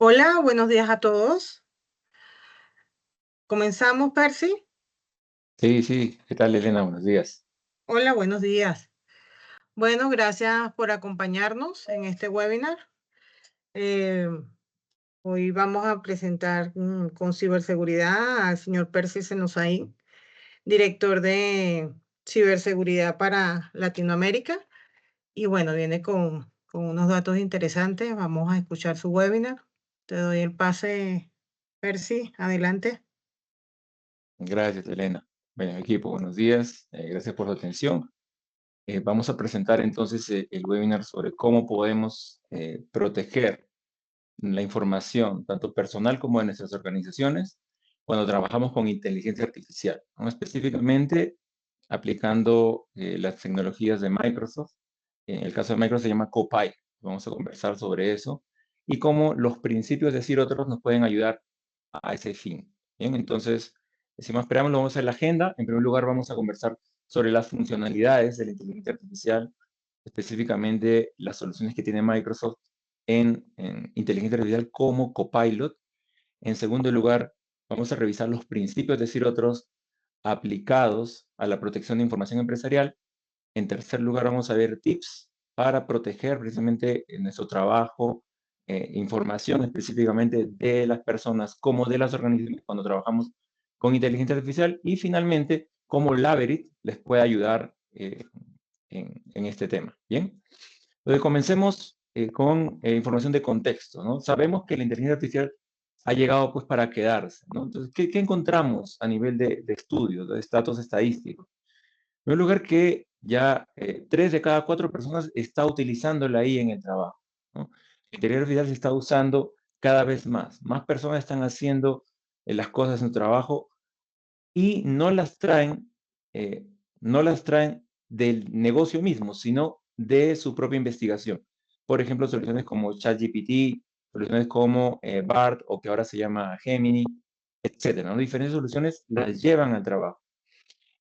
Hola, buenos días a todos. ¿Comenzamos, Percy? Sí, sí, ¿qué tal, Elena? Buenos días. Hola, buenos días. Bueno, gracias por acompañarnos en este webinar. Eh, Hoy vamos a presentar con ciberseguridad al señor Percy Senosain, director de ciberseguridad para Latinoamérica. Y bueno, viene con unos datos interesantes. Vamos a escuchar su webinar. Te doy el pase, Percy. Adelante. Gracias, Elena. Bueno, equipo, buenos días. Gracias por su atención. Vamos a presentar entonces el webinar sobre cómo podemos proteger la información, tanto personal como de nuestras organizaciones, cuando trabajamos con inteligencia artificial, ¿no? Específicamente aplicando las tecnologías de Microsoft. En el caso de Microsoft se llama Copilot. Vamos a conversar sobre eso y cómo los principios de Zero Trust nos pueden ayudar a ese fin. Bien, entonces, sin más preámbulos, vamos a hacer la agenda. En primer lugar, vamos a conversar sobre las funcionalidades de la inteligencia artificial, específicamente las soluciones que tiene Microsoft en inteligencia artificial como Copilot. En segundo lugar, vamos a revisar los principios de Zero Trust aplicados a la protección de información empresarial. En tercer lugar, vamos a ver tips para proteger precisamente en nuestro trabajo, información específicamente de las personas como de las organizaciones cuando trabajamos con inteligencia artificial. Y finalmente, cómo Laverit les puede ayudar en este tema. Bien, entonces comencemos con información de contexto, ¿no? Sabemos que la inteligencia artificial ha llegado pues para quedarse, ¿no? Entonces, ¿qué encontramos a nivel de estudios, de datos estadísticos? En primer lugar, que ya 3 de cada 4 personas está utilizando la IA en el trabajo, ¿no? La inteligencia artificial se está usando cada vez más. Más personas están haciendo las cosas en su trabajo y eh, no las traen del negocio mismo, sino de su propia investigación. Por ejemplo, soluciones como ChatGPT, soluciones como BART o que ahora se llama Gemini, etcétera, ¿no? Diferentes soluciones las llevan al trabajo.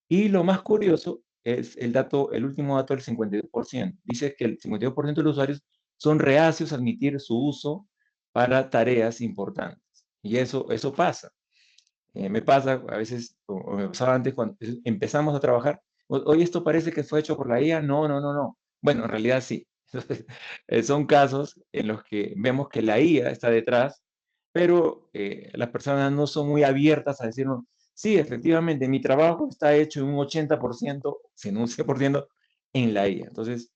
Y lo más curioso es el último dato del 52%. Dice que el 52% de los usuarios son reacios a admitir su uso para tareas importantes. Y eso pasa. Me pasa a veces, o me pasaba antes cuando empezamos a trabajar, hoy esto parece que fue hecho por la IA. No, no, no, no. Bueno, en realidad sí. Son casos en los que vemos que la IA está detrás, pero las personas no son muy abiertas a decirnos, sí, efectivamente, mi trabajo está hecho en un 80%, si no un 100%, en la IA. Entonces,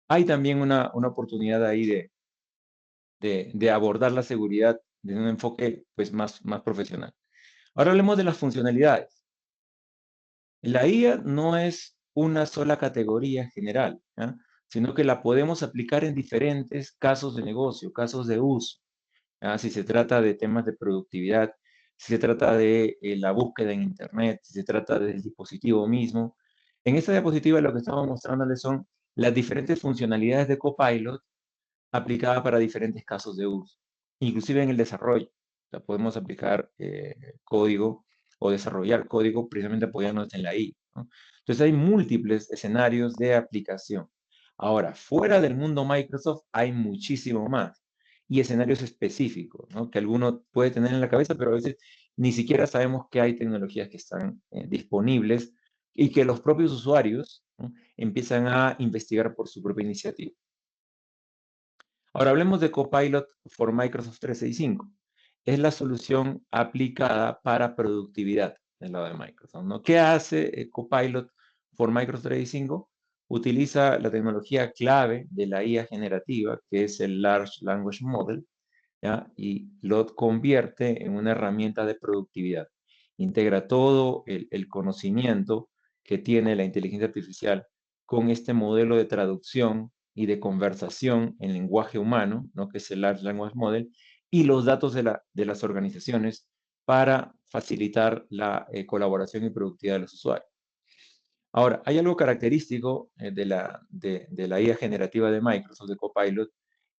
hay también una oportunidad ahí de abordar la seguridad desde un enfoque pues, más profesional. Ahora hablemos de las funcionalidades. La IA no es una sola categoría general, ¿ya? Sino que la podemos aplicar en diferentes casos de negocio, casos de uso. ¿Ya? Si se trata de temas de productividad, si se trata de la búsqueda en Internet, si se trata del dispositivo mismo. En esta diapositiva lo que estamos mostrándoles son las diferentes funcionalidades de Copilot aplicada para diferentes casos de uso, inclusive en el desarrollo. O sea, podemos aplicar código o desarrollar código precisamente apoyándonos en la I, ¿no? Entonces hay múltiples escenarios de aplicación. Ahora, fuera del mundo Microsoft hay muchísimo más y escenarios específicos, ¿no? Que alguno puede tener en la cabeza, pero a veces ni siquiera sabemos que hay tecnologías que están disponibles y que los propios usuarios, ¿no?, empiezan a investigar por su propia iniciativa. Ahora hablemos de Copilot for Microsoft 365. Es la solución aplicada para productividad del lado de Microsoft, ¿no? ¿Qué hace Copilot for Microsoft 365? Utiliza la tecnología clave de la IA generativa, que es el Large Language Model, ¿ya? Y lo convierte en una herramienta de productividad. Integra todo el conocimiento que tiene la inteligencia artificial con este modelo de traducción y de conversación en lenguaje humano, ¿no?, que es el Large Language Model, y los datos de las organizaciones para facilitar la colaboración y productividad de los usuarios. Ahora, hay algo característico de la IA generativa de Microsoft, de Copilot,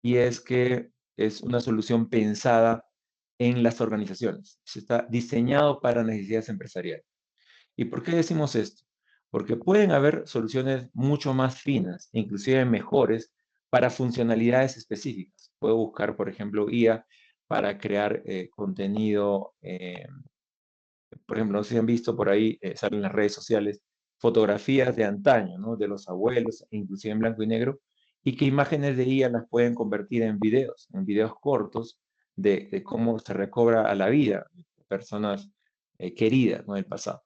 y es que es una solución pensada en las organizaciones. Está diseñado para necesidades empresariales. ¿Y por qué decimos esto? Porque pueden haber soluciones mucho más finas, inclusive mejores, para funcionalidades específicas. Puedo buscar, por ejemplo, IA para crear contenido. Por ejemplo, no sé si han visto por ahí, salen en las redes sociales, fotografías de antaño, ¿no? De los abuelos, inclusive en blanco y negro, y que imágenes de IA las pueden convertir en videos cortos de cómo se recobra a la vida de personas queridas, ¿no? Del pasado.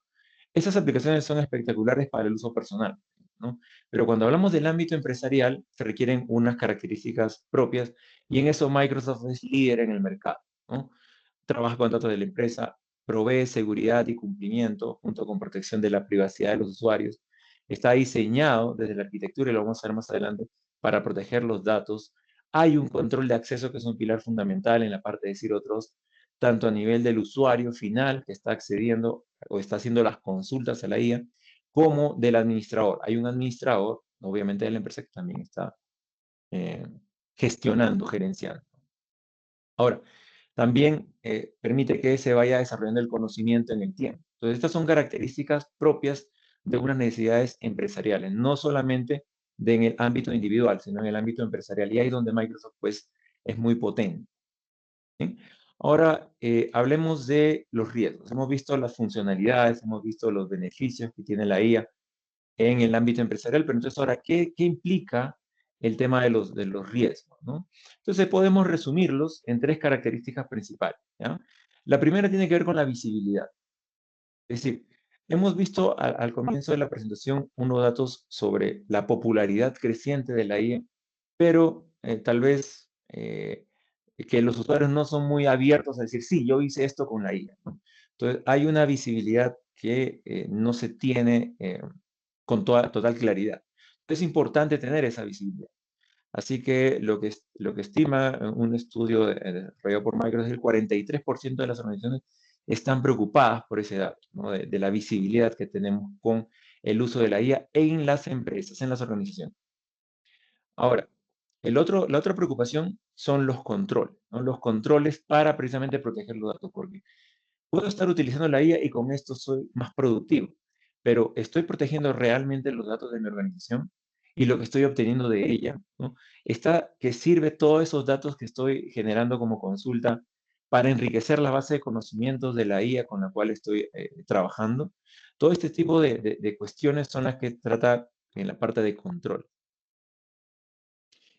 Esas aplicaciones son espectaculares para el uso personal, ¿no? Pero cuando hablamos del ámbito empresarial, se requieren unas características propias y en eso Microsoft es líder en el mercado, ¿no? Trabaja con datos de la empresa, provee seguridad y cumplimiento junto con protección de la privacidad de los usuarios. Está diseñado desde la arquitectura, y lo vamos a ver más adelante, para proteger los datos. Hay un control de acceso que es un pilar fundamental en la parte de Zero Trust, tanto a nivel del usuario final que está accediendo o está haciendo las consultas a la IA, como del administrador. Hay un administrador, obviamente de la empresa, que también está eh, gestionando, gerenciando. Ahora, también permite que se vaya desarrollando el conocimiento en el tiempo. Entonces, estas son características propias de unas necesidades empresariales, no solamente en el ámbito individual, sino en el ámbito empresarial. Y ahí es donde Microsoft, pues, es muy potente. ¿Sí? Ahora, hablemos de los riesgos. Hemos visto las funcionalidades, hemos visto los beneficios que tiene la IA en el ámbito empresarial, pero entonces ahora, ¿qué implica el tema de los riesgos, ¿no? Entonces podemos resumirlos en tres características principales, ¿ya? La primera tiene que ver con la visibilidad. Es decir, hemos visto al comienzo de la presentación unos datos sobre la popularidad creciente de la IA, pero tal vez que los usuarios no son muy abiertos a decir, sí, yo hice esto con la IA, ¿no? Entonces, hay una visibilidad que no se tiene con total claridad. Es importante tener esa visibilidad. Así que lo que estima un estudio desarrollado por Microsoft es que el 43% de las organizaciones están preocupadas por ese dato, ¿no? De la visibilidad que tenemos con el uso de la IA en las empresas, en las organizaciones. Ahora, la otra preocupación son los controles, ¿no? Los controles para precisamente proteger los datos, porque puedo estar utilizando la IA y con esto soy más productivo, pero ¿estoy protegiendo realmente los datos de mi organización y lo que estoy obteniendo de ella, ¿no? ¿Que sirve todos esos datos que estoy generando como consulta para enriquecer la base de conocimientos de la IA con la cual estoy trabajando? Todo este tipo de cuestiones son las que trata en la parte de control.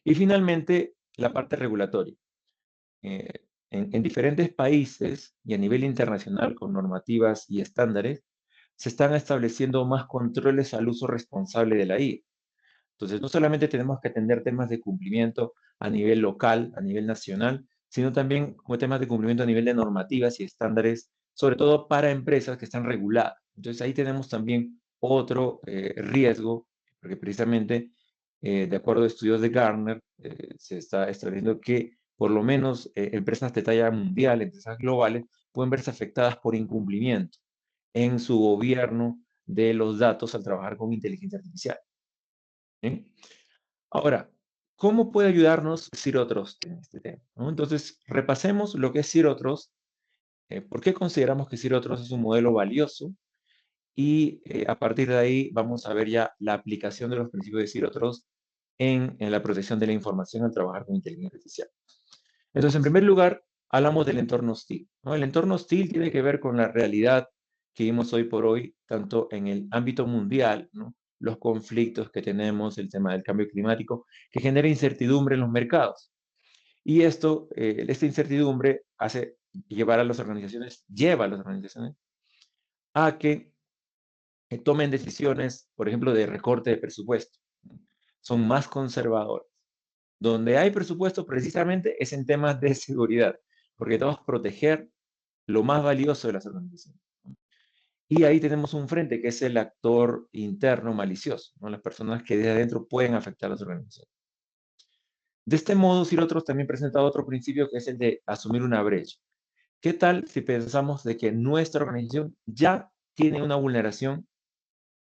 Y finalmente, la parte regulatoria. En diferentes países y a nivel internacional con normativas y estándares, se están estableciendo más controles al uso responsable de la IA. Entonces, no solamente tenemos que atender temas de cumplimiento a nivel local, a nivel nacional, sino también como temas de cumplimiento a nivel de normativas y estándares, sobre todo para empresas que están reguladas. Entonces, ahí tenemos también otro riesgo, porque precisamente, de acuerdo a estudios de Gartner, se está estableciendo que por lo menos empresas de talla mundial, empresas globales, pueden verse afectadas por incumplimiento en su gobierno de los datos al trabajar con inteligencia artificial. ¿Sí? Ahora, ¿cómo puede ayudarnos Zero Trust en este tema? ¿No? Entonces, repasemos lo que es Zero Trust, por qué consideramos que Zero Trust es un modelo valioso y a partir de ahí vamos a ver ya la aplicación de los principios de Zero Trust en la protección de la información al trabajar con inteligencia artificial. Entonces, en primer lugar, hablamos del entorno hostil, ¿no? El entorno hostil tiene que ver con la realidad que vimos hoy por hoy, tanto en el ámbito mundial, ¿no? Los conflictos que tenemos, el tema del cambio climático, que genera incertidumbre en los mercados. Y esta incertidumbre lleva a las organizaciones a que tomen decisiones, por ejemplo, de recorte de presupuesto. Son más conservadores. Donde hay presupuesto precisamente es en temas de seguridad, porque tenemos que proteger lo más valioso de las organizaciones. Y ahí tenemos un frente que es el actor interno malicioso, ¿no? Las personas que desde adentro pueden afectar a las organizaciones. De este modo, Otros también presenta otro principio que es el de asumir una brecha. ¿Qué tal si pensamos de que nuestra organización ya tiene una vulneración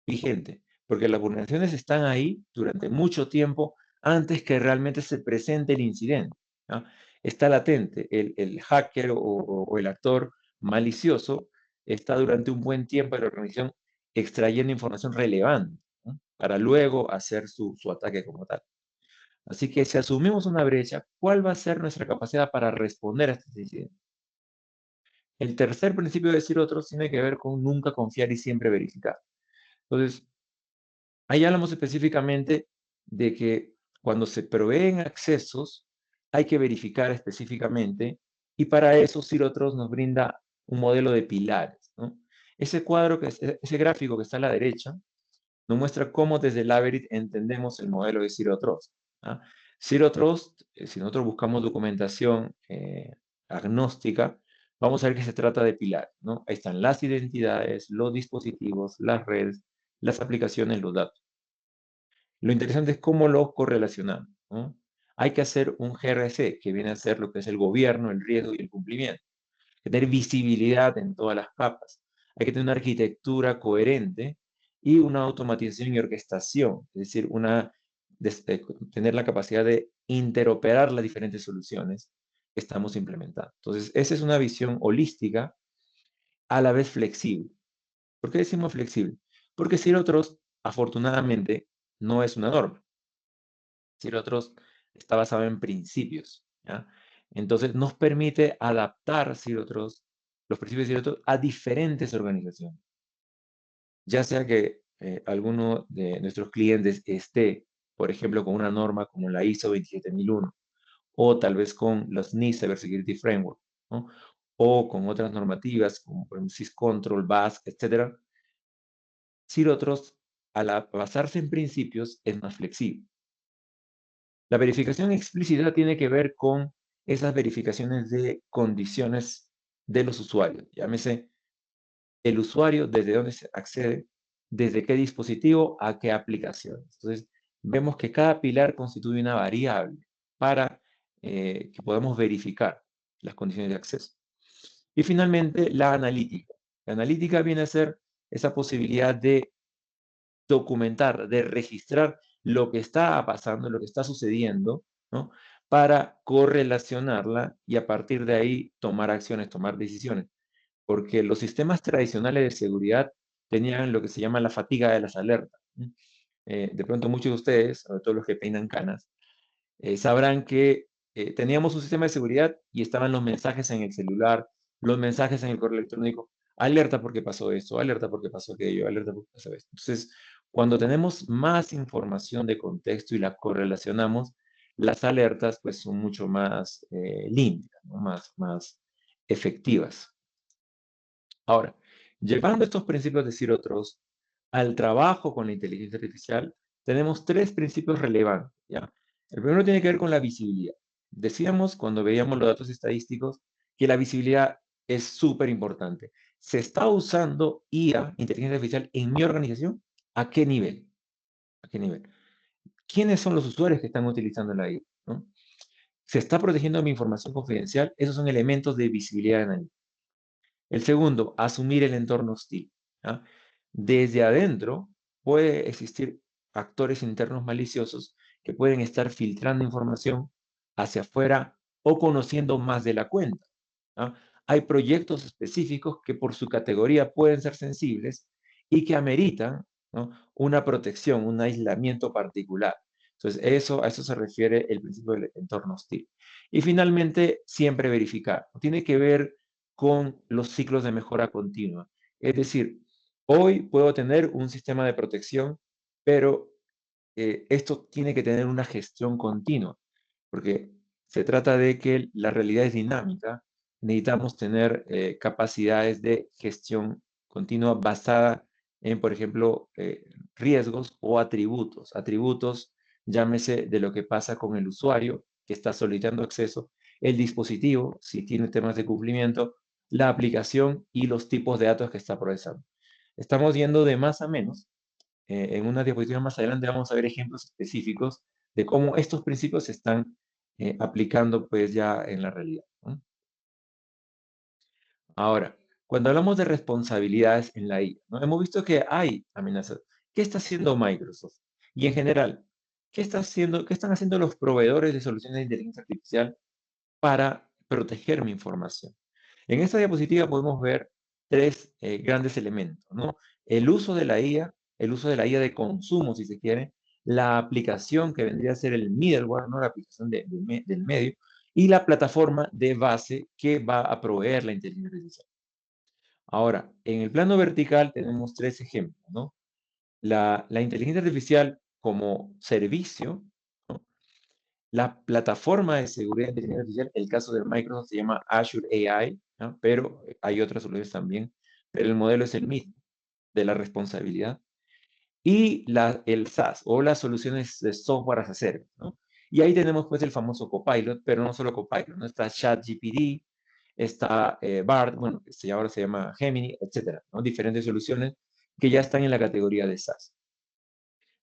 vigente? Porque las vulneraciones están ahí durante mucho tiempo antes que realmente se presente el incidente, ¿no? Está latente. El hacker o el actor malicioso está durante un buen tiempo en la organización extrayendo información relevante, ¿no? Para luego hacer su ataque como tal. Así que si asumimos una brecha, ¿cuál va a ser nuestra capacidad para responder a estos incidentes? El tercer principio de decir otros tiene que ver con nunca confiar y siempre verificar. Entonces, ahí hablamos específicamente de que cuando se proveen accesos, hay que verificar específicamente, y para eso Zero nos brinda un modelo de pilares, ¿no? Ese cuadro, ese gráfico que está a la derecha, nos muestra cómo desde el Averit entendemos el modelo de Zero Trust. ¿Ah? Zero Trust, si nosotros buscamos documentación agnóstica, vamos a ver que se trata de pilares, ¿no? Ahí están las identidades, los dispositivos, las redes, las aplicaciones, los datos. Lo interesante es cómo los correlacionamos, ¿no? Hay que hacer un GRC, que viene a ser lo que es el gobierno, el riesgo y el cumplimiento. Hay que tener visibilidad en todas las capas. Hay que tener una arquitectura coherente y una automatización y orquestación, es decir, tener la capacidad de interoperar las diferentes soluciones que estamos implementando. Entonces, esa es una visión holística, a la vez flexible. ¿Por qué decimos flexible? Porque Zero Trust, afortunadamente, no es una norma. Zero Trust está basado en principios, ¿ya? Entonces, nos permite adaptar Zero Trust, los principios de Zero Trust, a diferentes organizaciones. Ya sea que alguno de nuestros clientes esté, por ejemplo, con una norma como la ISO 27001, o tal vez con los NIST Cybersecurity Framework, ¿no? O con otras normativas como por ejemplo SysControl, BASC, etc. Zero Trust, al basarse en principios, es más flexible. La verificación explícita tiene que ver con esas verificaciones de condiciones de los usuarios. Llámese el usuario, desde dónde se accede, desde qué dispositivo a qué aplicación. Entonces, vemos que cada pilar constituye una variable para que podamos verificar las condiciones de acceso. Y finalmente, la analítica. La analítica viene a ser esa posibilidad de documentar, de registrar lo que está pasando, lo que está sucediendo, ¿no? Para correlacionarla y a partir de ahí tomar acciones, tomar decisiones. Porque los sistemas tradicionales de seguridad tenían lo que se llama la fatiga de las alertas. De pronto muchos de ustedes, sobre todo los que peinan canas, sabrán que teníamos un sistema de seguridad y estaban los mensajes en el celular, los mensajes en el correo electrónico, alerta porque pasó esto, alerta porque pasó aquello, alerta porque pasó esto. Entonces, cuando tenemos más información de contexto y la correlacionamos, las alertas pues son mucho más limpias, ¿no? Más efectivas. Ahora, llevando estos principios de Zero Trust al trabajo con la inteligencia artificial, tenemos tres principios relevantes, ¿ya? El primero tiene que ver con la visibilidad. Decíamos cuando veíamos los datos estadísticos que la visibilidad es súper importante. ¿Se está usando IA, inteligencia artificial, en mi organización? ¿A qué nivel? ¿A qué nivel? ¿Quiénes son los usuarios que están utilizando la IA? ¿No? ¿Se está protegiendo mi información confidencial? Esos son elementos de visibilidad analítica. El segundo, asumir el entorno hostil, ¿ah? Desde adentro puede existir actores internos maliciosos que pueden estar filtrando información hacia afuera o conociendo más de la cuenta, ¿ah? Hay proyectos específicos que por su categoría pueden ser sensibles y que ameritan, ¿no?, una protección, un aislamiento particular. Entonces, a eso se refiere el principio del entorno hostil. Y finalmente, siempre verificar. Tiene que ver con los ciclos de mejora continua. Es decir, hoy puedo tener un sistema de protección, pero esto tiene que tener una gestión continua, porque se trata de que la realidad es dinámica. Necesitamos tener capacidades de gestión continua basada en, por ejemplo, riesgos o atributos. Atributos, llámese de lo que pasa con el usuario que está solicitando acceso, el dispositivo, si tiene temas de cumplimiento, la aplicación y los tipos de datos que está procesando. Estamos yendo de más a menos. En una diapositiva más adelante vamos a ver ejemplos específicos de cómo estos principios se están aplicando pues ya en la realidad, ¿no? Ahora, cuando hablamos de responsabilidades en la IA, ¿no? Hemos visto que hay amenazas. ¿Qué está haciendo Microsoft? Y en general, qué están haciendo los proveedores de soluciones de inteligencia artificial para proteger mi información? En esta diapositiva podemos ver tres grandes elementos, ¿no? El uso de la IA, el uso de la IA de consumo, si se quiere, la aplicación que vendría a ser el middleware, ¿no? La aplicación del medio, y la plataforma de base que va a proveer la inteligencia artificial. Ahora, en el plano vertical tenemos tres ejemplos, ¿no? La inteligencia artificial como servicio, ¿no? La plataforma de seguridad de inteligencia artificial, el caso de Microsoft se llama Azure AI, ¿no? Pero hay otras soluciones también, pero el modelo es el mismo, de la responsabilidad. Y el SaaS, o las soluciones de software as a service, ¿no? Y ahí tenemos pues el famoso Copilot, pero no solo Copilot, ¿no? Está ChatGPT, está BART, bueno, ahora se llama Gemini, etcétera, ¿no? Diferentes soluciones que ya están en la categoría de SaaS.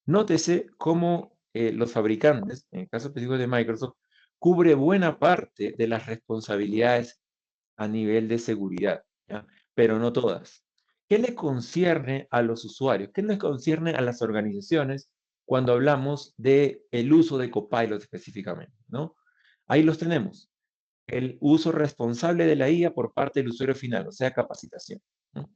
Nótese cómo los fabricantes, en el caso específico de Microsoft, cubre buena parte de las responsabilidades a nivel de seguridad, ¿ya? Pero no todas. ¿Qué le concierne a los usuarios? ¿Qué les concierne a las organizaciones cuando hablamos de el uso de Copilot específicamente, ¿no? Ahí los tenemos. El uso responsable de la IA por parte del usuario final, o sea, capacitación, ¿no?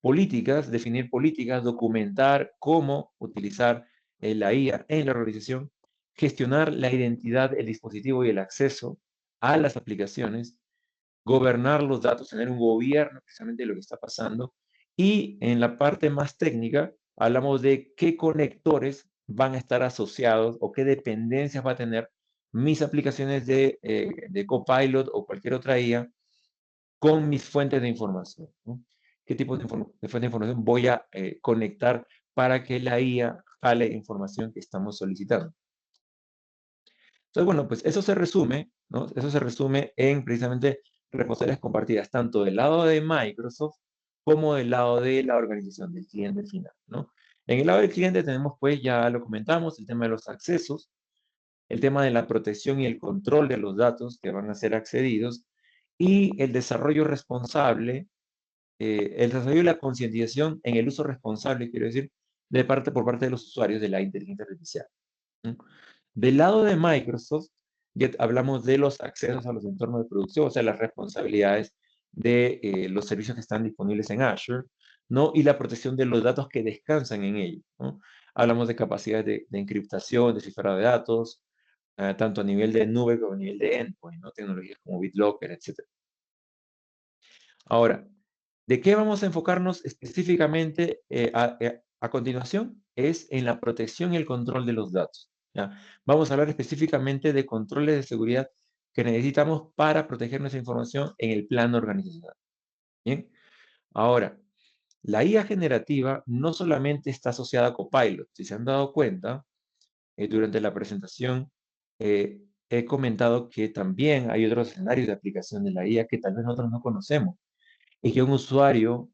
Políticas, definir políticas, documentar cómo utilizar la IA en la organización, gestionar la identidad, el dispositivo y el acceso a las aplicaciones, gobernar los datos, tener un gobierno precisamente de lo que está pasando. Y en la parte más técnica, hablamos de qué conectores van a estar asociados o qué dependencias va a tener mis aplicaciones de Copilot o cualquier otra IA con mis fuentes de información, ¿no? ¿Qué tipo de fuente de información voy a conectar para que la IA jale información que estamos solicitando? Entonces, bueno, pues eso se resume, ¿no? Eso se resume en precisamente responsabilidades compartidas, tanto del lado de Microsoft como del lado de la organización del cliente final, ¿no? En el lado del cliente tenemos, pues, ya lo comentamos, el tema de los accesos, el tema de la protección y el control de los datos que van a ser accedidos y el desarrollo responsable, el desarrollo y la concientización en el uso responsable, quiero decir, por parte de los usuarios de la inteligencia artificial, ¿no? Del lado de Microsoft, ya hablamos de los accesos a los entornos de producción, o sea, las responsabilidades de los servicios que están disponibles en Azure, ¿no? Y la protección de los datos que descansan en ellos, ¿no? Hablamos de capacidades de encriptación, de cifrado de datos, tanto a nivel de nube como a nivel de endpoint, ¿no? Tecnologías como BitLocker, etc. Ahora, ¿de qué vamos a enfocarnos específicamente a continuación? Es en la protección y el control de los datos, ¿ya? Vamos a hablar específicamente de controles de seguridad que necesitamos para proteger nuestra información en el plano organizacional. Bien, ahora, la IA generativa no solamente está asociada a Copilot. Si se han dado cuenta, durante la presentación he comentado que también hay otros escenarios de aplicación de la IA que tal vez nosotros no conocemos y que un usuario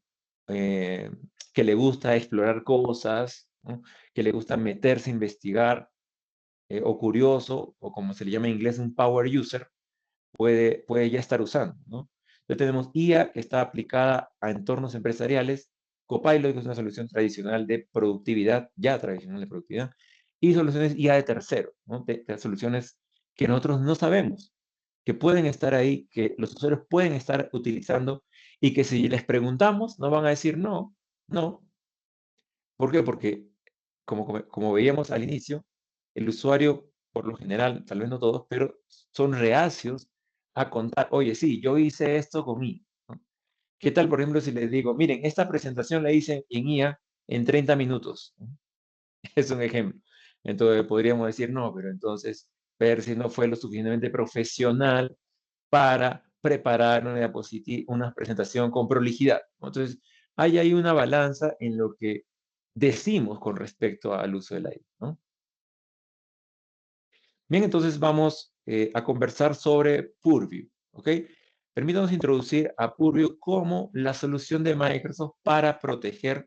eh, que le gusta explorar cosas, ¿no? Que le gusta meterse a investigar, o curioso, o como se le llama en inglés, un power user, puede ya estar usando, ¿no? Entonces tenemos IA que está aplicada a entornos empresariales, Copilot, que es una solución tradicional de productividad, ya tradicional de productividad, y soluciones IA de tercero, ¿no? De soluciones que nosotros no sabemos, que pueden estar ahí, que los usuarios pueden estar utilizando y que si les preguntamos, nos van a decir no, no. ¿Por qué? Porque como veíamos al inicio, el usuario, por lo general, tal vez no todos, pero son reacios a contar, oye, sí, yo hice esto con I, ¿no? ¿Qué tal, por ejemplo, si les digo, miren, esta presentación la hice en IA en 30 minutos? ¿No? Es un ejemplo. Entonces podríamos decir, no, pero entonces Percy no fue lo suficientemente profesional para preparar una presentación con prolijidad, ¿no? Entonces, hay ahí una balanza en lo que decimos con respecto al uso de la IA, ¿no? Bien, entonces vamos a conversar sobre Purview, ¿ok? Permítanos introducir a Purview como la solución de Microsoft para proteger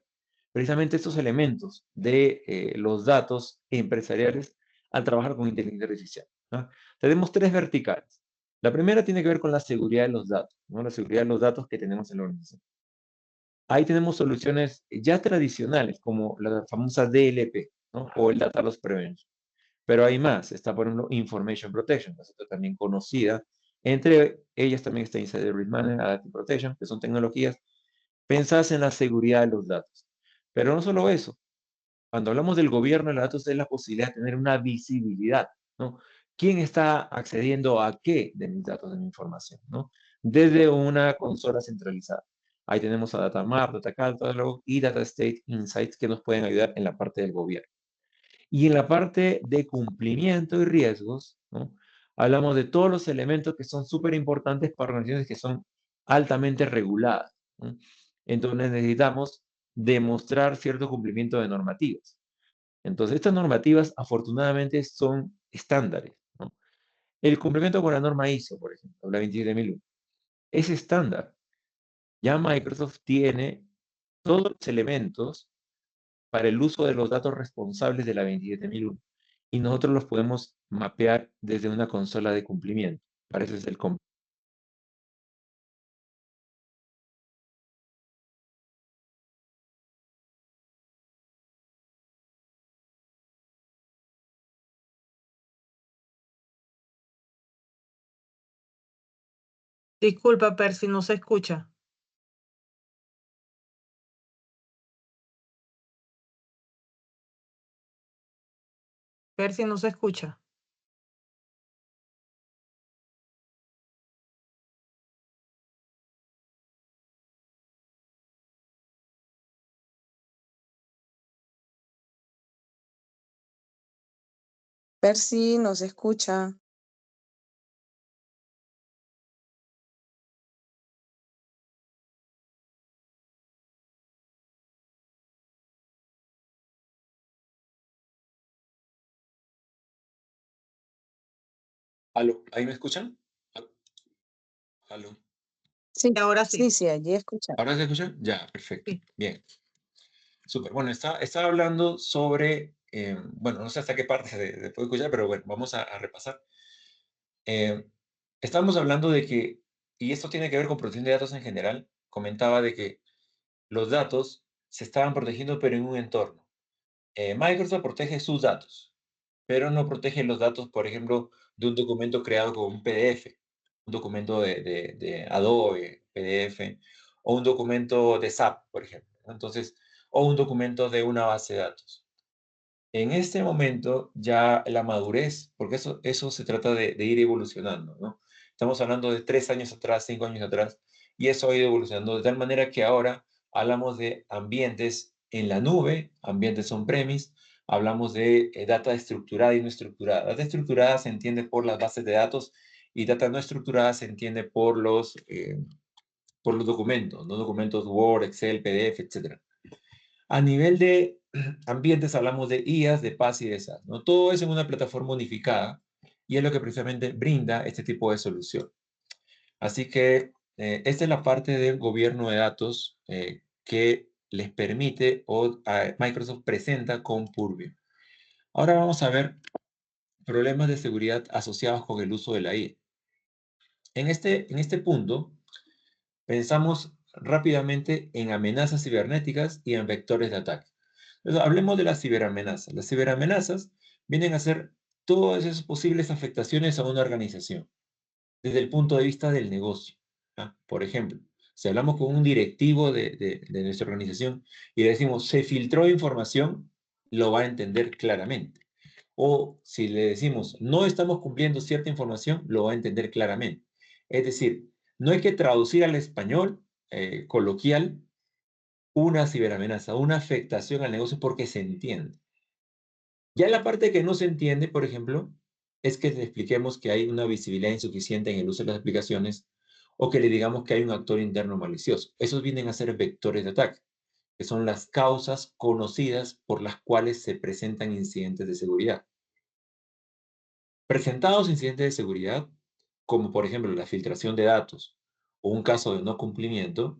precisamente estos elementos de los datos empresariales al trabajar con inteligencia artificial, ¿no? Tenemos tres verticales. La primera tiene que ver con la seguridad de los datos, ¿no? La seguridad de los datos que tenemos en la organización. Ahí tenemos soluciones ya tradicionales como la famosa DLP, ¿no? O el Data Loss Prevention. Pero hay más, está por ejemplo Information Protection, que es otra también conocida. Entre ellas también está Insider Risk Management, Adaptive Protection, que son tecnologías pensadas en la seguridad de los datos. Pero no solo eso, Cuando hablamos del gobierno de los datos es la posibilidad de tener una visibilidad, ¿no? ¿Quién está accediendo a qué de mis datos, de mi información, ¿no? Desde una consola centralizada. Ahí tenemos a Datamar, Data Catalog y Data State Insights que nos pueden ayudar en la parte del gobierno. Y en la parte de cumplimiento y riesgos, ¿no? Hablamos de todos los elementos que son súper importantes para organizaciones que son altamente reguladas, ¿no? Entonces necesitamos demostrar cierto cumplimiento de normativas. Entonces, estas normativas afortunadamente son estándares, ¿no? El cumplimiento con la norma ISO, por ejemplo, la 27001, es estándar. Ya Microsoft tiene todos los elementos para el uso de los datos responsables de la 27001 y nosotros los podemos mapear desde una consola de cumplimiento. Para eso es el Disculpa, Percy, no se escucha. Percy, no se escucha. Percy, no se escucha. ¿Aló? ¿Ahí me escuchan? ¿Aló? Sí, Ahora sí. sí, allí escucha. ¿Ahora se escucha? Ya, perfecto. Sí. Bien. Súper. Bueno, estaba hablando sobre, bueno, no sé hasta qué parte se puede escuchar, pero bueno, vamos a repasar. Estamos hablando de que, y esto tiene que ver con protección de datos en general, comentaba de que los datos se estaban protegiendo, pero en un entorno. Microsoft protege sus datos, pero no protege los datos, por ejemplo, de un documento creado con un PDF, un documento de Adobe, PDF, o un documento de SAP, por ejemplo, ¿no? Entonces, o un documento de una base de datos. En este momento ya la madurez, porque eso se trata de ir evolucionando, ¿no? Estamos hablando de 3 años atrás, 5 años atrás, y eso ha ido evolucionando de tal manera que ahora hablamos de ambientes en la nube, ambientes on-premise, hablamos de data estructurada y no estructurada. Data estructurada se entiende por las bases de datos y data no estructurada se entiende por los documentos, ¿no? Documentos Word, Excel, PDF, etc. A nivel de ambientes hablamos de IaaS, de PaaS y de SaaS, ¿no? Todo es en una plataforma unificada y es lo que precisamente brinda este tipo de solución. Así que esta es la parte del gobierno de datos que les permite o Microsoft presenta con Purview. Ahora vamos a ver problemas de seguridad asociados con el uso de la IA. En este punto, pensamos rápidamente en amenazas cibernéticas y en vectores de ataque. Entonces, hablemos de las ciberamenazas. Las ciberamenazas vienen a ser todas esas posibles afectaciones a una organización desde el punto de vista del negocio. ¿Ah? Por ejemplo, si hablamos con un directivo de nuestra organización y le decimos, se filtró información, lo va a entender claramente. O si le decimos, no estamos cumpliendo cierta información, lo va a entender claramente. Es decir, no hay que traducir al español coloquial una ciberamenaza, una afectación al negocio porque se entiende. Ya la parte que no se entiende, por ejemplo, es que le expliquemos que hay una visibilidad insuficiente en el uso de las aplicaciones o que le digamos que hay un actor interno malicioso. Esos vienen a ser vectores de ataque, que son las causas conocidas por las cuales se presentan incidentes de seguridad. Presentados incidentes de seguridad, como por ejemplo la filtración de datos o un caso de no cumplimiento,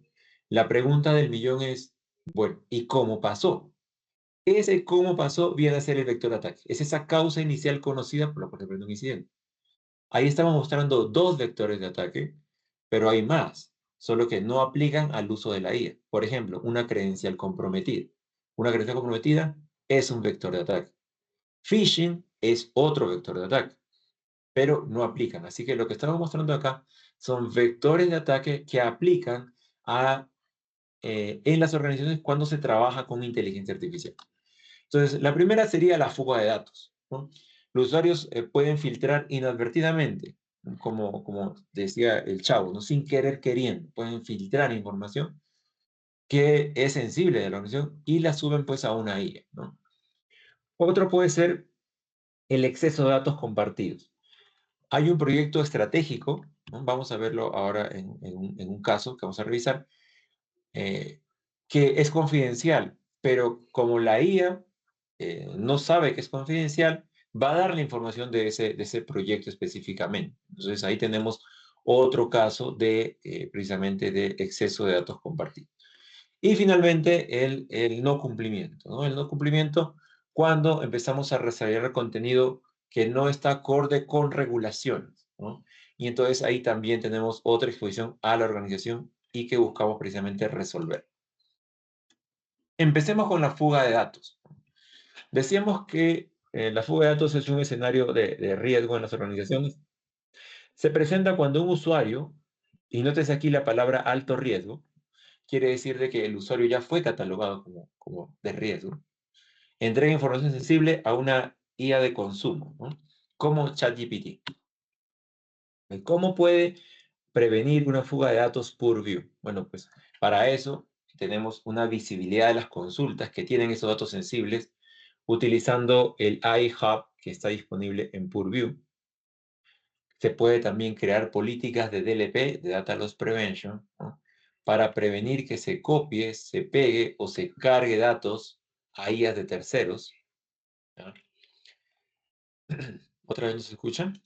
la pregunta del millón es, bueno, ¿y cómo pasó? Ese cómo pasó viene a ser el vector de ataque. Es esa causa inicial conocida por la cual se prende un incidente. Ahí estamos mostrando dos vectores de ataque, pero hay más, solo que no aplican al uso de la IA. Por ejemplo, una credencial comprometida. Una credencial comprometida es un vector de ataque. Phishing es otro vector de ataque, pero no aplican. Así que lo que estamos mostrando acá son vectores de ataque que aplican en las organizaciones cuando se trabaja con inteligencia artificial. Entonces, la primera sería la fuga de datos, ¿no? Los usuarios pueden filtrar inadvertidamente, ¿no? Como decía el chavo, ¿no? Sin querer queriendo, pueden filtrar información que es sensible de la organización y la suben pues a una IA, ¿no? Otro puede ser el exceso de datos compartidos. Hay un proyecto estratégico, ¿no? Vamos a verlo ahora en un caso que vamos a revisar, eh, que es confidencial, pero como la IA no sabe que es confidencial, va a dar la información de ese proyecto específicamente. Entonces ahí tenemos otro caso de precisamente de exceso de datos compartidos. Y finalmente el no cumplimiento, ¿no? El no cumplimiento cuando empezamos a desarrollar contenido que no está acorde con regulaciones, ¿no? Y entonces ahí también tenemos otra exposición a la organización y que buscamos precisamente resolver. Empecemos con la fuga de datos. Decíamos que la fuga de datos es un escenario de riesgo en las organizaciones. Se presenta cuando un usuario, y nótese aquí la palabra alto riesgo, quiere decir de que el usuario ya fue catalogado como de riesgo, entrega información sensible a una IA de consumo, ¿no? Como ChatGPT. ¿Cómo puede prevenir una fuga de datos Purview? Bueno, pues para eso tenemos una visibilidad de las consultas que tienen esos datos sensibles utilizando el iHub que está disponible en Purview. Se puede también crear políticas de DLP, de Data Loss Prevention, ¿no? Para prevenir que se copie, se pegue o se cargue datos a IAs de terceros, ¿no? ¿Otra vez nos escuchan?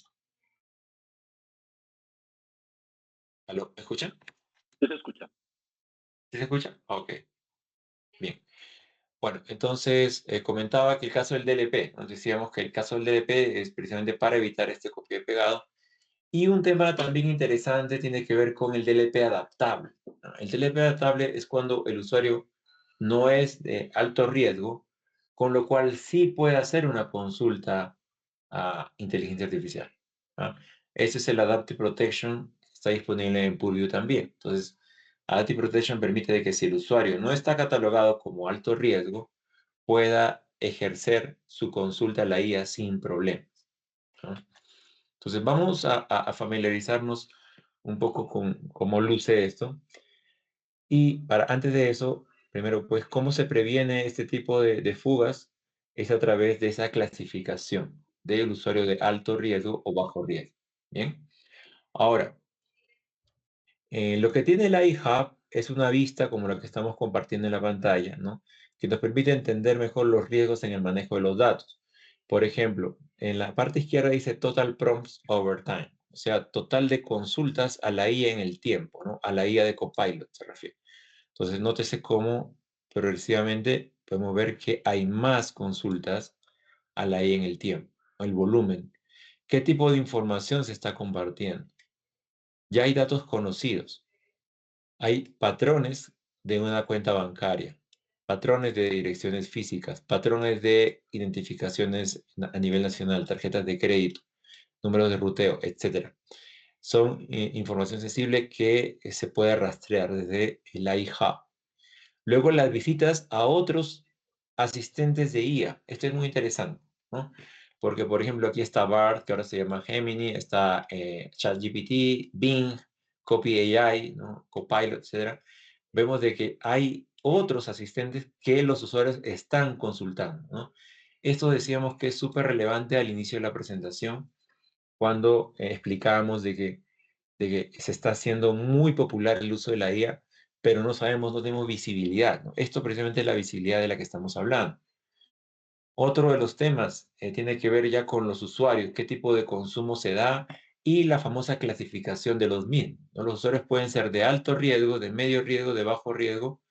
¿Aló? ¿Me escuchan? Sí se escucha. ¿Sí se escucha? Ok, bien. Bueno, entonces comentaba que el caso del DLP, nos decíamos que el caso del DLP es precisamente para evitar este copia y pegado. Y un tema también interesante tiene que ver con el DLP adaptable, ¿no? El DLP adaptable es cuando el usuario no es de alto riesgo, con lo cual sí puede hacer una consulta a inteligencia artificial, ¿no? Ese es el Adaptive Protection, que está disponible en Purview también. Entonces, Adaptive Protection permite de que si el usuario no está catalogado como alto riesgo, pueda ejercer su consulta a la IA sin problemas, ¿no? Entonces vamos a familiarizarnos un poco con cómo luce esto. Y antes de eso, primero, pues, ¿cómo se previene este tipo de fugas? Es a través de esa clasificación del usuario de alto riesgo o bajo riesgo. Bien. Ahora, lo que tiene el iHub es una vista como la que estamos compartiendo en la pantalla, ¿no? Que nos permite entender mejor los riesgos en el manejo de los datos. Por ejemplo, en la parte izquierda dice Total Prompts Over Time, o sea, total de consultas a la IA en el tiempo, ¿no? A la IA de Copilot se refiere. Entonces, nótese cómo progresivamente podemos ver que hay más consultas a la IA en el tiempo, el volumen. ¿Qué tipo de información se está compartiendo? Ya hay datos conocidos. Hay patrones de una cuenta bancaria, patrones de direcciones físicas, patrones de identificaciones a nivel nacional, tarjetas de crédito, números de ruteo, etc. Son información sensible que se puede rastrear desde el iHub. Luego las visitas a otros asistentes de IA. Esto es muy interesante, ¿no? Porque, por ejemplo, aquí está BART, que ahora se llama Gemini, está ChatGPT, Bing, Copy AI, ¿no? Copilot, etc. Vemos de que hay otros asistentes que los usuarios están consultando, ¿no? Esto decíamos que es súper relevante al inicio de la presentación, cuando explicábamos de que se está haciendo muy popular el uso de la IA, pero no sabemos, no tenemos visibilidad, ¿no? Esto precisamente es la visibilidad de la que estamos hablando. Otro de los temas tiene que ver ya con los usuarios, qué tipo de consumo se da y la famosa clasificación de los mismos, ¿no? Los usuarios pueden ser de alto riesgo, de medio riesgo, de bajo riesgo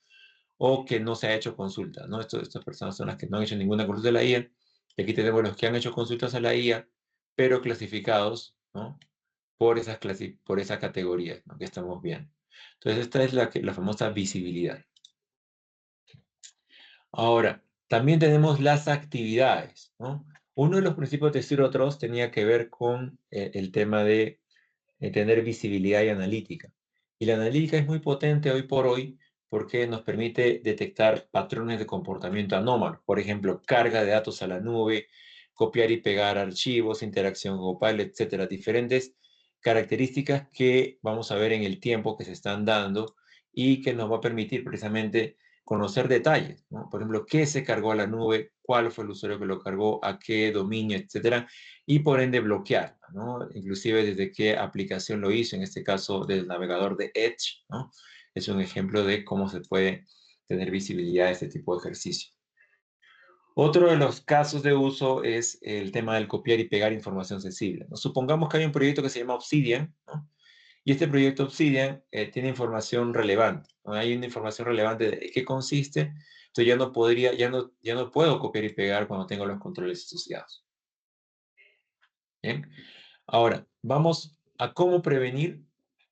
o que no se ha hecho consulta, ¿no? Estas personas son las que no han hecho ninguna consulta a la IA. Y aquí tenemos los que han hecho consultas a la IA, pero clasificados, ¿no? por esa categoría, ¿no? Que estamos viendo. Entonces, esta es la famosa visibilidad. Ahora, también tenemos las actividades, ¿no? Uno de los principios de Zero Trust tenía que ver con el tema de tener visibilidad y analítica. Y la analítica es muy potente hoy por hoy porque nos permite detectar patrones de comportamiento anómalo. Por ejemplo, carga de datos a la nube, copiar y pegar archivos, interacción con Copilot, etcétera. Diferentes características que vamos a ver en el tiempo que se están dando y que nos va a permitir precisamente conocer detalles, ¿no? Por ejemplo, qué se cargó a la nube, cuál fue el usuario que lo cargó, a qué dominio, etcétera, y por ende bloquear, ¿no? Inclusive desde qué aplicación lo hizo, en este caso del navegador de Edge, ¿no? Es un ejemplo de cómo se puede tener visibilidad de este tipo de ejercicio. Otro de los casos de uso es el tema del copiar y pegar información sensible, ¿no? Supongamos que hay un proyecto que se llama Obsidian, ¿no? Y este proyecto Obsidian tiene información relevante, ¿no? Hay una información relevante de qué consiste, entonces ya no puedo copiar y pegar cuando tengo los controles asociados. ¿Bien? Ahora, vamos a cómo prevenir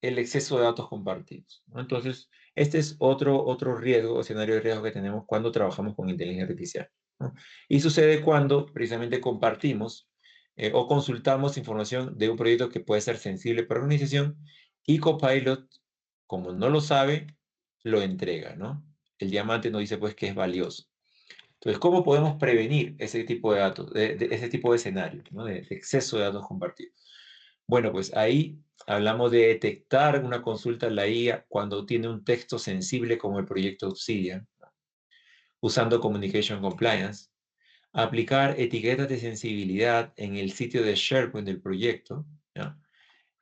el exceso de datos compartidos, ¿no? Entonces, este es otro riesgo, escenario de riesgo que tenemos cuando trabajamos con inteligencia artificial, ¿no? Y sucede cuando precisamente compartimos o consultamos información de un proyecto que puede ser sensible para la organización y Copilot, como no lo sabe, lo entrega, ¿no? El diamante nos dice pues que es valioso. Entonces, ¿cómo podemos prevenir ese tipo de datos, ese tipo de escenarios, ¿no? De exceso de datos compartidos? Bueno, pues ahí hablamos de detectar una consulta en la IA cuando tiene un texto sensible como el proyecto Obsidian, usando Communication Compliance, aplicar etiquetas de sensibilidad en el sitio de SharePoint del proyecto, ¿no?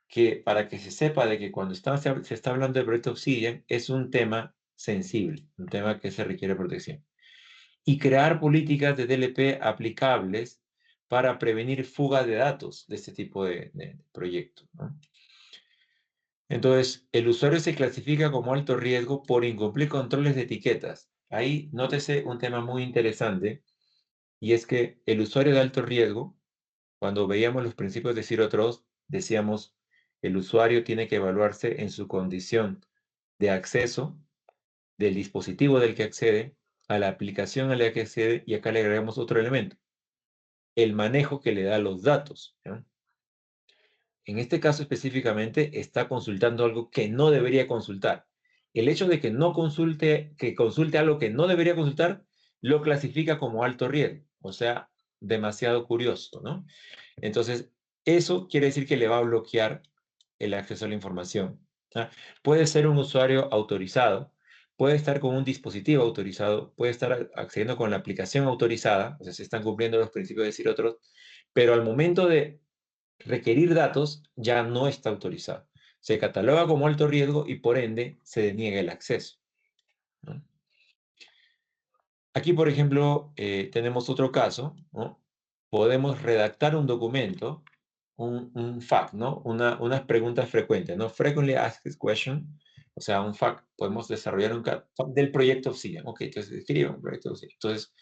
Que para que se sepa de que cuando se está hablando del proyecto Obsidian es un tema sensible, un tema que se requiere protección. Y crear políticas de DLP aplicables para prevenir fuga de datos de este tipo de proyectos, ¿no? Entonces, el usuario se clasifica como alto riesgo por incumplir controles de etiquetas. Ahí nótese un tema muy interesante, y es que el usuario de alto riesgo, cuando veíamos los principios de Zero Trust, decíamos, el usuario tiene que evaluarse en su condición de acceso del dispositivo del que accede, a la aplicación a la que accede, y acá le agregamos otro elemento, el manejo que le da los datos, ¿no? En este caso específicamente está consultando algo que no debería consultar. El hecho de que no consulte, que consulte algo que no debería consultar, lo clasifica como alto riesgo, o sea, demasiado curioso, ¿no? Entonces, eso quiere decir que le va a bloquear el acceso a la información, ¿ah? Puede ser un usuario autorizado, puede estar con un dispositivo autorizado, puede estar accediendo con la aplicación autorizada, o sea, se están cumpliendo los principios de Zero Trust, pero al momento de requerir datos ya no está autorizado. Se cataloga como alto riesgo y por ende se deniega el acceso, ¿no? Aquí, por ejemplo, tenemos otro caso, ¿no? Podemos redactar un documento, un FAQ, ¿no? Unas preguntas frecuentes, ¿no? Frequently Asked Question, o sea, un FAQ. Podemos desarrollar un FAQ del proyecto Obsidian. Ok, entonces escribe un proyecto Obsidian. Entonces,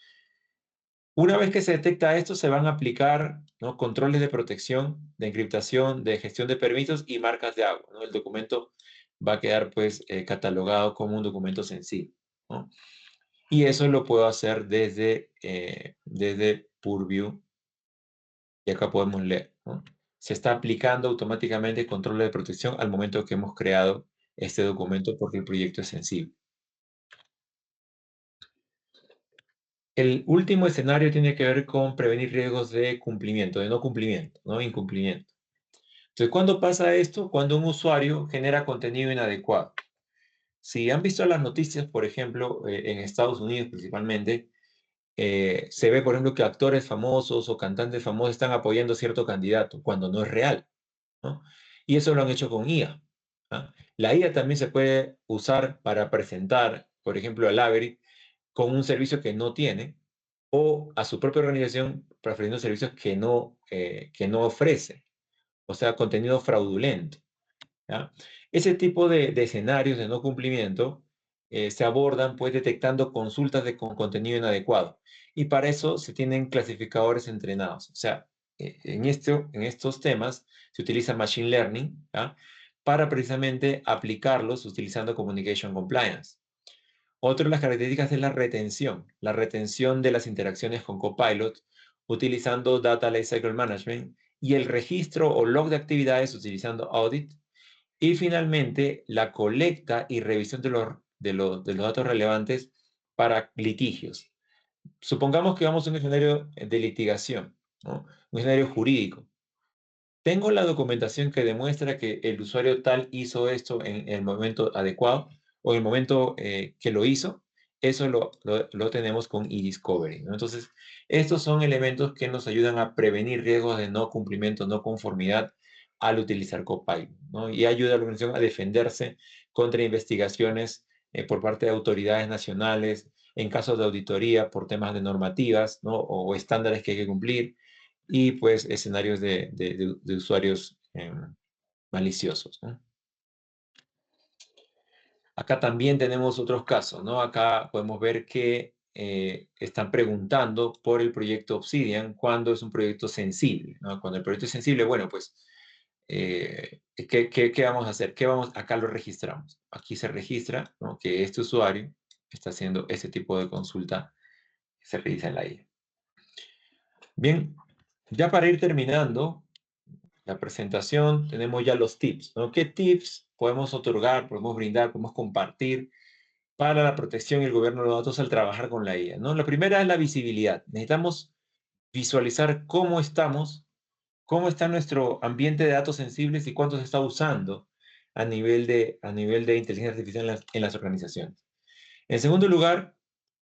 una vez que se detecta esto, se van a aplicar, ¿no? Controles de protección, de encriptación, de gestión de permisos y marcas de agua, ¿no? El documento va a quedar, pues, catalogado como un documento sensible, ¿no? Y eso lo puedo hacer desde Purview, y acá podemos leer, ¿no? Se está aplicando automáticamente controles de protección al momento que hemos creado este documento porque el proyecto es sensible. El último escenario tiene que ver con prevenir riesgos de cumplimiento, de no cumplimiento, ¿no? Incumplimiento. Entonces, ¿cuándo pasa esto? Cuando un usuario genera contenido inadecuado. Si han visto las noticias, por ejemplo, en Estados Unidos principalmente, se ve, por ejemplo, que actores famosos o cantantes famosos están apoyando a cierto candidato cuando no es real, ¿no? Y eso lo han hecho con IA, ¿ah? La IA también se puede usar para presentar, por ejemplo, a Lavery con un servicio que no tiene o a su propia organización prefiriendo servicios que no ofrece, o sea, contenido fraudulento, ¿ya? Ese tipo de escenarios de no cumplimiento se abordan pues detectando consultas con contenido inadecuado y para eso se tienen clasificadores entrenados. O sea, en estos temas se utiliza Machine Learning, ¿ya? Para precisamente aplicarlos utilizando Communication Compliance. Otra de las características es la retención de las interacciones con Copilot utilizando Data Lifecycle Management y el registro o log de actividades utilizando Audit. Y finalmente, la colecta y revisión de los los datos relevantes para litigios. Supongamos que vamos a un escenario de litigación, ¿no? Un escenario jurídico. Tengo la documentación que demuestra que el usuario tal hizo esto en el momento adecuado o en el momento que lo hizo. Eso lo tenemos con eDiscovery, ¿no? Entonces, estos son elementos que nos ayudan a prevenir riesgos de no cumplimiento, no conformidad al utilizar Copilot, ¿no? Y ayuda a la organización a defenderse contra investigaciones por parte de autoridades nacionales, en casos de auditoría por temas de normativas, ¿no? O estándares que hay que cumplir, y pues escenarios de usuarios maliciosos, ¿no? Acá también tenemos otros casos, ¿no? Acá podemos ver que están preguntando por el proyecto Obsidian cuando es un proyecto sensible, ¿no? Cuando el proyecto es sensible, bueno, pues, ¿qué vamos a hacer? Acá lo registramos. Aquí se registra, ¿no?, que este usuario está haciendo ese tipo de consulta, se realiza en la IA. Bien, ya para ir terminando la presentación, tenemos ya los tips, ¿no? ¿Qué tips podemos otorgar, podemos brindar, podemos compartir para la protección y el gobierno de los datos al trabajar con la IA, ¿no? La primera es la visibilidad. Necesitamos visualizar cómo está nuestro ambiente de datos sensibles y cuánto se está usando a nivel de inteligencia artificial en las organizaciones. En segundo lugar,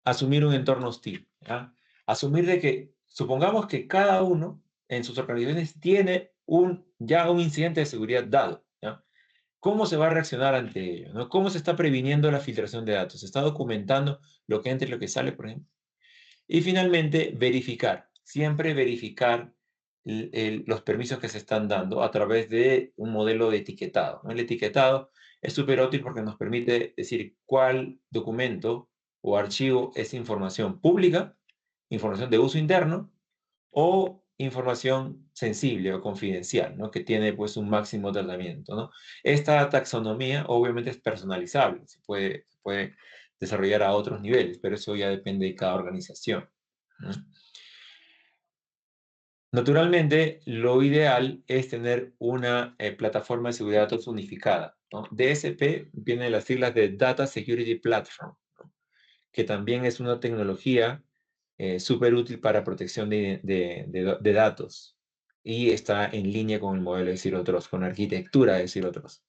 asumir un entorno hostil, ¿ya? Asumir de que, supongamos que cada uno en sus organizaciones tiene ya un incidente de seguridad dado, ¿ya? ¿Cómo se va a reaccionar ante ello, ¿no? ¿Cómo se está previniendo la filtración de datos? ¿Se está documentando lo que entra y lo que sale, por ejemplo? Y finalmente, verificar. Siempre verificar los permisos que se están dando a través de un modelo de etiquetado, ¿no? El etiquetado es súper útil porque nos permite decir cuál documento o archivo es información pública, información de uso interno, o información sensible o confidencial, ¿no?, que tiene pues un máximo tratamiento, ¿no? Esta taxonomía obviamente es personalizable, se puede desarrollar a otros niveles, pero eso ya depende de cada organización, ¿no? Naturalmente, lo ideal es tener una plataforma de seguridad de datos unificada, ¿no? DSP viene de las siglas de Data Security Platform, ¿no?, que también es una tecnología súper útil para protección de datos y está en línea con el modelo de Zero Trust, con la arquitectura de Zero Trust.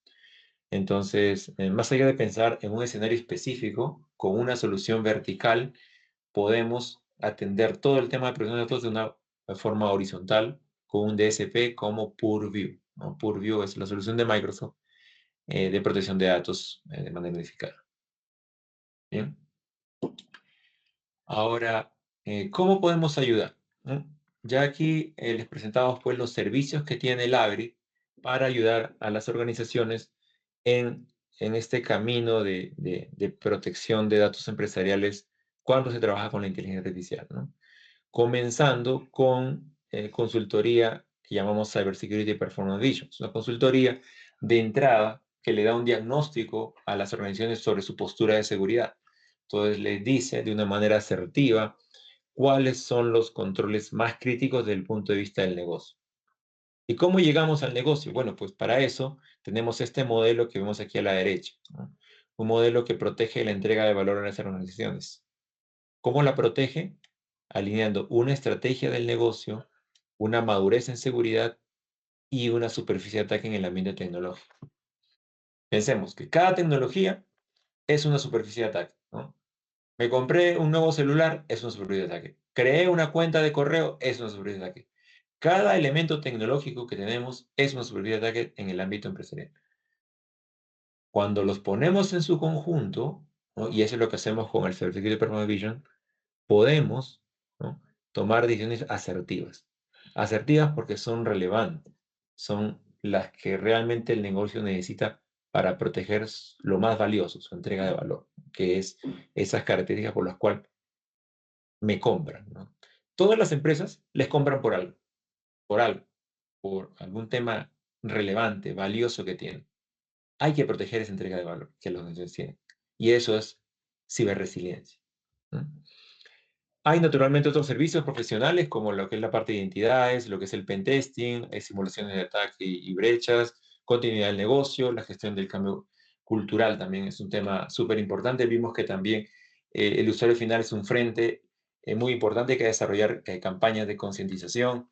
Entonces, más allá de pensar en un escenario específico, con una solución vertical, podemos atender todo el tema de protección de datos de una forma horizontal con un DSP como Purview, ¿no? Purview es la solución de Microsoft de protección de datos de manera unificada. Bien. Ahora, ¿cómo podemos ayudar? Ya aquí les presentamos pues los servicios que tiene el ABRI para ayudar a las organizaciones en este camino de protección de datos empresariales cuando se trabaja con la inteligencia artificial, ¿no? Comenzando con consultoría que llamamos Cybersecurity Performance Vision. Es una consultoría de entrada que le da un diagnóstico a las organizaciones sobre su postura de seguridad. Entonces les dice de una manera asertiva cuáles son los controles más críticos desde el punto de vista del negocio. ¿Y cómo llegamos al negocio? Bueno, pues para eso tenemos este modelo que vemos aquí a la derecha, ¿no? Un modelo que protege la entrega de valor a las organizaciones. ¿Cómo la protege? Alineando una estrategia del negocio, una madurez en seguridad y una superficie de ataque en el ambiente tecnológico. Pensemos que cada tecnología es una superficie de ataque, ¿no? Me compré un nuevo celular, es una superficie de ataque. Creé una cuenta de correo, es una superficie de ataque. Cada elemento tecnológico que tenemos es una superficie de ataque en el ámbito empresarial. Cuando los ponemos en su conjunto, ¿no?, y eso es lo que hacemos con el Cybersecurity Performance Vision, podemos, ¿no?, tomar decisiones asertivas. Asertivas porque son relevantes, son las que realmente el negocio necesita para proteger lo más valioso, su entrega de valor, que es esas características por las cuales me compran, ¿no? Todas las empresas les compran por algo, por algún tema relevante, valioso que tienen. Hay que proteger esa entrega de valor que los negocios tienen. Y eso es ciberresiliencia, ¿no? Hay naturalmente otros servicios profesionales como lo que es la parte de identidades, lo que es el pentesting, simulaciones de ataque y brechas, continuidad del negocio, la gestión del cambio cultural también es un tema súper importante. Vimos que también el usuario final es un frente muy importante que desarrollar campañas de concientización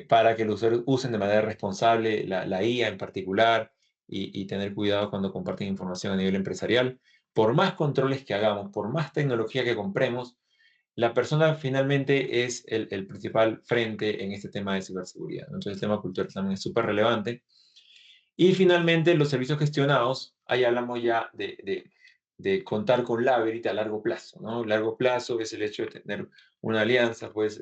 para que los usuarios usen de manera responsable la IA en particular y tener cuidado cuando comparten información a nivel empresarial. Por más controles que hagamos, por más tecnología que compremos, la persona finalmente es el principal frente en este tema de ciberseguridad. Entonces el tema cultural también es súper relevante. Y finalmente los servicios gestionados, ahí hablamos ya de contar con Laverit a largo plazo, ¿no? Largo plazo es el hecho de tener una alianza, pues,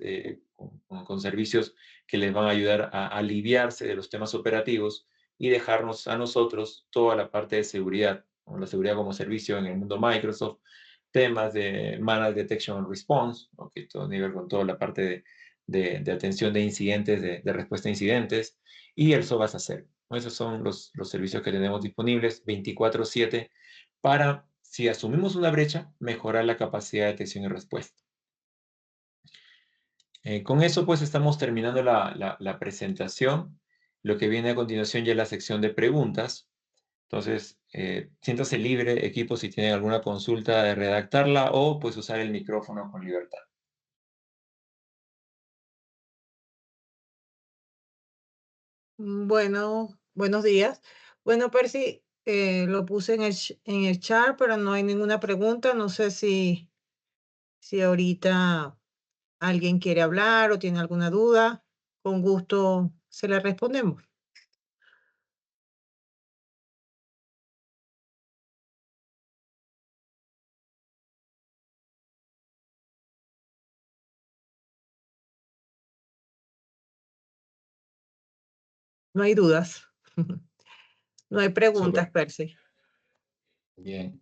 con servicios que les van a ayudar a aliviarse de los temas operativos y dejarnos a nosotros toda la parte de seguridad, ¿no? La seguridad como servicio en el mundo Microsoft, temas de Managed Detection and Response, ¿no? Que todo nivel con toda la parte de atención de incidentes, de respuesta a incidentes, y el SOC as a Service. Esos son los servicios que tenemos disponibles 24/7 para, si asumimos una brecha, mejorar la capacidad de detección y respuesta. Con eso, pues, estamos terminando la presentación. Lo que viene a continuación ya es la sección de preguntas. Entonces, siéntase libre, equipo, si tienen alguna consulta de redactarla o, pues, usar el micrófono con libertad. Bueno, buenos días. Bueno, Percy, lo puse en el chat, pero no hay ninguna pregunta. No sé si ahorita alguien quiere hablar o tiene alguna duda. Con gusto se le respondemos. No hay dudas. No hay preguntas, Súper. Percy. Bien.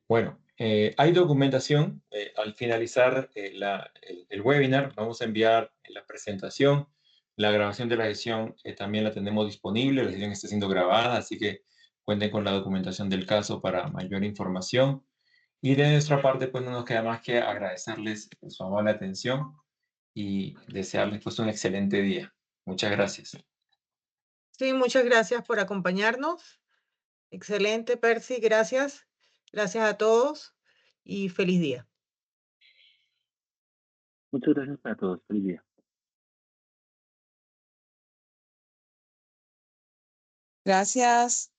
Bueno, hay documentación. Al finalizar el webinar, vamos a enviar la presentación. La grabación de la sesión también la tenemos disponible. La sesión está siendo grabada, así que cuenten con la documentación del caso para mayor información. Y de nuestra parte, pues no nos queda más que agradecerles su amable atención y desearles pues un excelente día. Muchas gracias. Sí, muchas gracias por acompañarnos. Excelente, Percy, gracias. Gracias a todos y feliz día. Muchas gracias para todos. Feliz día. Gracias.